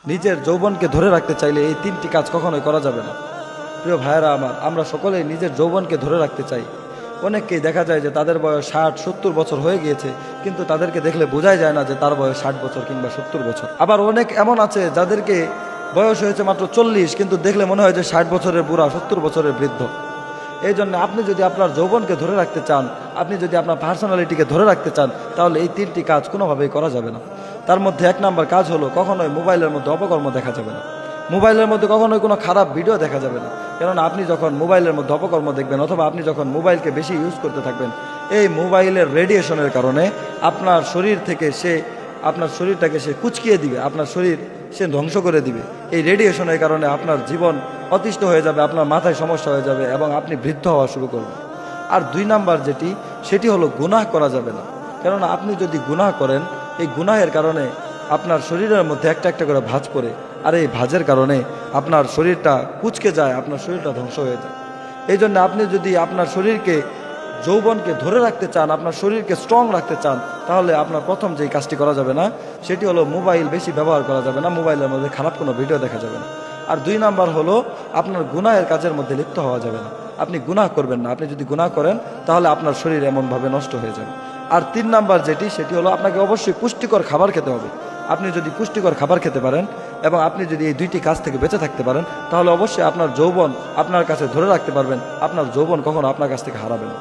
নিজের যৌবনকে ধরে রাখতে চাইলে এই তিনটি কাজ কখনোই করা যাবে না। প্রিয় ভাইয়েরা আমার, আমরা সকলেই নিজের যৌবনকে ধরে রাখতে চাই। অনেককেই দেখা যায় যে তাদের বয়স 60-70 বছর হয়ে গিয়েছে, কিন্তু তাদেরকে দেখলে বোঝাই যায় না যে তার বয়স 60 বছর কিংবা 70 বছর। আবার অনেক এমন আছে যাদেরকে বয়স হয়েছে মাত্র 40, কিন্তু দেখলে মনে হয় যে 60 বছরের বুড়া, 70 বছরের বৃদ্ধ। এই জন্য আপনি যদি আপনার যৌবনকে ধরে রাখতে চান, আপনি যদি আপনার পার্সোনালিটিকে ধরে রাখতে চান, তাহলে এই তিনটি কাজ কোনোভাবেই করা যাবে না। তার মধ্যে 1 নাম্বার কাজ হলো, কখনোই মোবাইলের মধ্যে অপকর্ম দেখা যাবে না। মোবাইলের মধ্যে কখনোই কোনো খারাপ ভিডিও দেখা যাবে না। কেননা আপনি যখন মোবাইলের মধ্যে অপকর্ম দেখবেন, অথবা আপনি যখন মোবাইলকে বেশি ইউজ করতে থাকবেন, এই মোবাইলের রেডিয়েশনের কারণে আপনার শরীর থেকে আপনার শরীরটাকে সে কুচকিয়ে দিবে, আপনার শরীর সে ধ্বংস করে দিবে। এই রেডিয়েশনের কারণে আপনার জীবন অতিষ্ঠ হয়ে যাবে, আপনার মাথায় সমস্যা হয়ে যাবে এবং আপনি বৃদ্ধ হওয়া শুরু করবেন। আর 2 নাম্বার সেটি হলো, গুনাহ করা যাবে না। কেননা আপনি যদি গুনাহ করেন, এই গুনাহের কারণে আপনার শরীরের মধ্যে একটা একটা করে ভাঁজ পড়ে, আর এই ভাঁজের কারণে আপনার শরীরটা কুচকে যায়, আপনার শরীরটা ধ্বংস হয়ে যায়। এই জন্য আপনি যদি আপনার শরীরকে, যৌবনকে ধরে রাখতে চান, আপনার শরীরকে স্ট্রং রাখতে চান, তাহলে আপনার প্রথম যেই কাজটি করা যাবে না সেটি হলো মোবাইল বেশি ব্যবহার করা যাবে না, মোবাইলের মধ্যে খারাপ কোনো ভিডিও দেখা যাবে না। আর 2 নাম্বার হলো, আপনার গুনাহের কাজের মধ্যে লিপ্ত হওয়া যাবে না। আপনি গুনাহ করবেন না। আপনি যদি গুনাহ করেন তাহলে আপনার শরীর এমনভাবে নষ্ট হয়ে যাবে। আর 3 নাম্বার সেটি হলো, আপনাকে অবশ্যই পুষ্টিকর খাবার খেতে হবে। আপনি যদি পুষ্টিকর খাবার খেতে পারেন এবং আপনি যদি এই 2টি কাজ থেকে বেঁচে থাকতে পারেন, তাহলে অবশ্যই আপনার যৌবন আপনার কাছে ধরে রাখতে পারবেন, আপনার যৌবন কখনো আপনার কাছ থেকে হারাবে না।